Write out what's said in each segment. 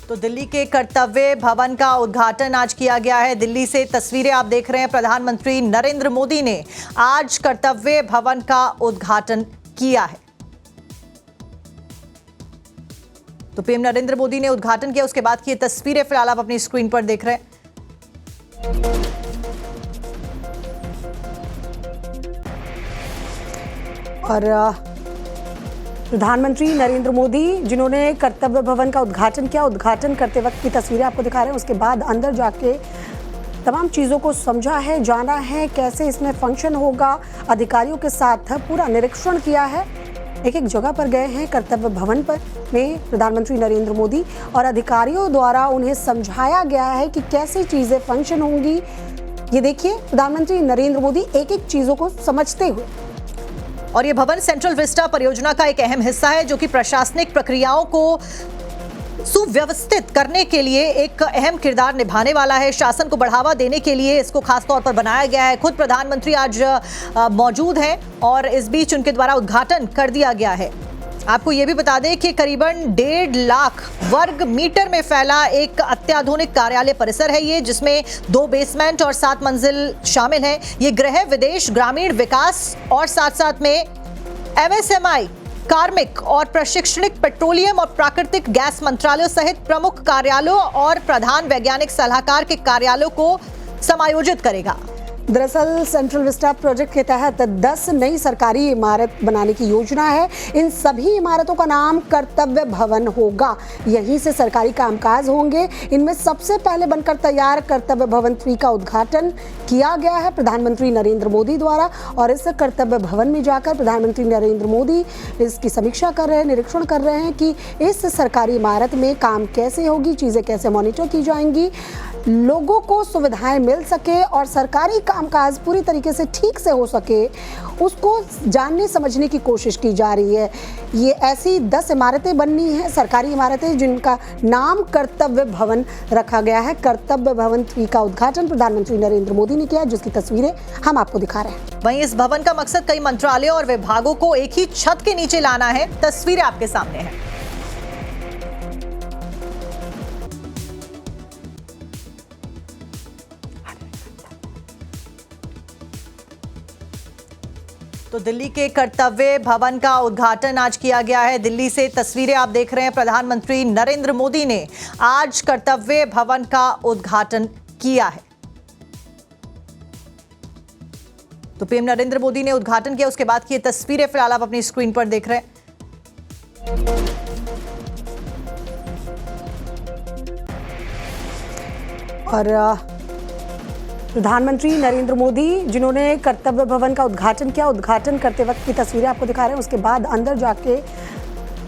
तो दिल्ली के कर्तव्य भवन का उद्घाटन आज किया गया है। दिल्ली से तस्वीरें आप देख रहे हैं। प्रधानमंत्री नरेंद्र मोदी ने आज कर्तव्य भवन का उद्घाटन किया है। तो पीएम नरेंद्र मोदी ने उद्घाटन किया, उसके बाद की ये तस्वीरें फिलहाल आप अपनी स्क्रीन पर देख रहे हैं। और प्रधानमंत्री नरेंद्र मोदी जिन्होंने कर्तव्य भवन का उद्घाटन किया, उद्घाटन करते वक्त की तस्वीरें आपको दिखा रहे हैं। उसके बाद अंदर जाके तमाम चीज़ों को समझा है, जाना है, कैसे इसमें फंक्शन होगा, अधिकारियों के साथ पूरा निरीक्षण किया है। एक एक जगह पर गए हैं कर्तव्य भवन पर में प्रधानमंत्री नरेंद्र मोदी और अधिकारियों द्वारा उन्हें समझाया गया है कि कैसी चीज़ें फंक्शन होंगी। ये देखिए, प्रधानमंत्री नरेंद्र मोदी एक एक चीज़ों को समझते हुए। और ये भवन सेंट्रल विस्टा परियोजना का एक अहम हिस्सा है, जो कि प्रशासनिक प्रक्रियाओं को सुव्यवस्थित करने के लिए एक अहम किरदार निभाने वाला है। शासन को बढ़ावा देने के लिए इसको खास तौर पर बनाया गया है। खुद प्रधानमंत्री आज मौजूद हैं और इस बीच उनके द्वारा उद्घाटन कर दिया गया है। आपको ये भी बता दें कि करीबन 1.5 लाख वर्ग मीटर में फैला एक अत्याधुनिक कार्यालय परिसर है ये, जिसमें 2 बेसमेंट और 7 मंजिल शामिल हैं। ये गृह, विदेश, ग्रामीण विकास और साथ साथ में एमएसएमई, कार्मिक और प्रशिक्षणिक, पेट्रोलियम और प्राकृतिक गैस मंत्रालयों सहित प्रमुख कार्यालयों और प्रधान वैज्ञानिक सलाहकार के कार्यालयों को समायोजित करेगा। दरअसल सेंट्रल विस्टा प्रोजेक्ट के तहत 10 नई सरकारी इमारत बनाने की योजना है। इन सभी इमारतों का नाम कर्तव्य भवन होगा। यहीं से सरकारी कामकाज होंगे। इनमें सबसे पहले बनकर तैयार कर्तव्य भवन 3 का उद्घाटन किया गया है प्रधानमंत्री नरेंद्र मोदी द्वारा। और इस कर्तव्य भवन में जाकर प्रधानमंत्री नरेंद्र मोदी इसकी समीक्षा कर रहे हैं, निरीक्षण कर रहे हैं कि इस सरकारी इमारत में काम कैसे होगी, चीज़ें कैसे मॉनिटर की जाएंगी, लोगों को सुविधाएं मिल सके और सरकारी कामकाज पूरी तरीके से ठीक से हो सके, उसको जानने समझने की कोशिश की जा रही है। ये ऐसी 10 इमारतें बननी हैं, सरकारी इमारतें, जिनका नाम कर्तव्य भवन रखा गया है। कर्तव्य भवन 3 का उद्घाटन प्रधानमंत्री नरेंद्र मोदी ने किया, जिसकी तस्वीरें हम आपको दिखा रहे हैं। वहीं इस भवन का मकसद कई मंत्रालयों और विभागों को एक ही छत के नीचे लाना है। तस्वीरें आपके सामने हैं। तो दिल्ली के कर्तव्य भवन का उद्घाटन आज किया गया है। दिल्ली से तस्वीरें आप देख रहे हैं। प्रधानमंत्री नरेंद्र मोदी ने आज कर्तव्य भवन का उद्घाटन किया है। तो पीएम नरेंद्र मोदी ने उद्घाटन किया, उसके बाद की ये तस्वीरें फिलहाल आप अपनी स्क्रीन पर देख रहे हैं। और प्रधानमंत्री नरेंद्र मोदी जिन्होंने कर्तव्य भवन का उद्घाटन किया, उद्घाटन करते वक्त की तस्वीरें आपको दिखा रहे हैं। उसके बाद अंदर जाके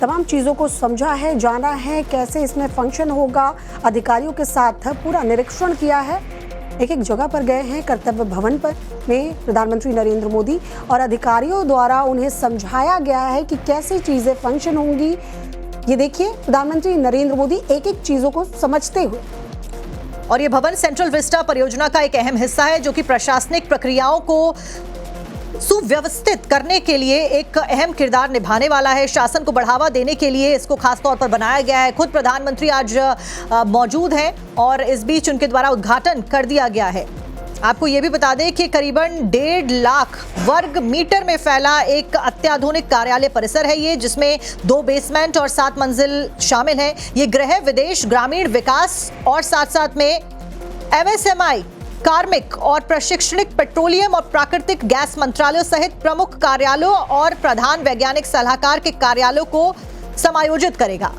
तमाम चीज़ों को समझा है, जाना है, कैसे इसमें फंक्शन होगा, अधिकारियों के साथ पूरा निरीक्षण किया है। एक एक जगह पर गए हैं कर्तव्य भवन पर में प्रधानमंत्री नरेंद्र मोदी और अधिकारियों द्वारा उन्हें समझाया गया है कि कैसी चीज़ें फंक्शन होंगी। ये देखिए, प्रधानमंत्री नरेंद्र मोदी एक एक चीज़ों को समझते हुए। और ये भवन सेंट्रल विस्टा परियोजना का एक अहम हिस्सा है, जो कि प्रशासनिक प्रक्रियाओं को सुव्यवस्थित करने के लिए एक अहम किरदार निभाने वाला है। शासन को बढ़ावा देने के लिए इसको खास तौर पर बनाया गया है। खुद प्रधानमंत्री आज मौजूद हैं और इस बीच उनके द्वारा उद्घाटन कर दिया गया है। आपको ये भी बता दें कि करीबन 1.5 लाख वर्ग मीटर में फैला एक अत्याधुनिक कार्यालय परिसर है ये, जिसमें 2 बेसमेंट और 7 मंजिल शामिल हैं। ये गृह, विदेश, ग्रामीण विकास और साथ साथ में एमएसएमई, कार्मिक और प्रशिक्षणिक, पेट्रोलियम और प्राकृतिक गैस मंत्रालयों सहित प्रमुख कार्यालयों और प्रधान वैज्ञानिक सलाहकार के कार्यालयों को समायोजित करेगा।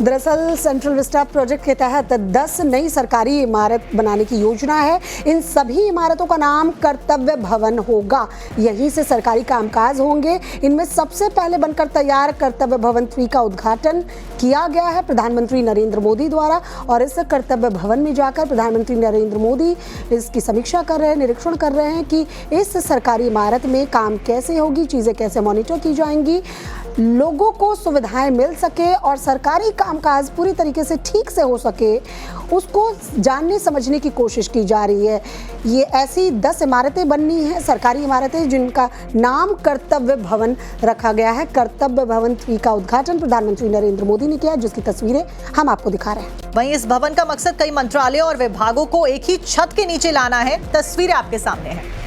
दरअसल सेंट्रल विस्टा प्रोजेक्ट के तहत 10 नई सरकारी इमारत बनाने की योजना है। इन सभी इमारतों का नाम कर्तव्य भवन होगा। यहीं से सरकारी कामकाज होंगे। इनमें सबसे पहले बनकर तैयार कर्तव्य भवन 3 का उद्घाटन किया गया है प्रधानमंत्री नरेंद्र मोदी द्वारा। और इस कर्तव्य भवन में जाकर प्रधानमंत्री नरेंद्र मोदी इसकी समीक्षा कर रहे हैं, निरीक्षण कर रहे हैं कि इस सरकारी इमारत में काम कैसे होगी, चीज़ें कैसे मॉनिटर की जाएंगी, लोगों को सुविधाएं मिल सके और सरकारी कामकाज पूरी तरीके से ठीक से हो सके, उसको जानने समझने की कोशिश की जा रही है। ये ऐसी 10 इमारतें बननी हैं, सरकारी इमारतें, जिनका नाम कर्तव्य भवन रखा गया है। कर्तव्य भवन 3 का उद्घाटन प्रधानमंत्री नरेंद्र मोदी ने किया, जिसकी तस्वीरें हम आपको दिखा रहे हैं। वहीं इस भवन का मकसद कई मंत्रालयों और विभागों को एक ही छत के नीचे लाना है। तस्वीरें आपके सामने हैं।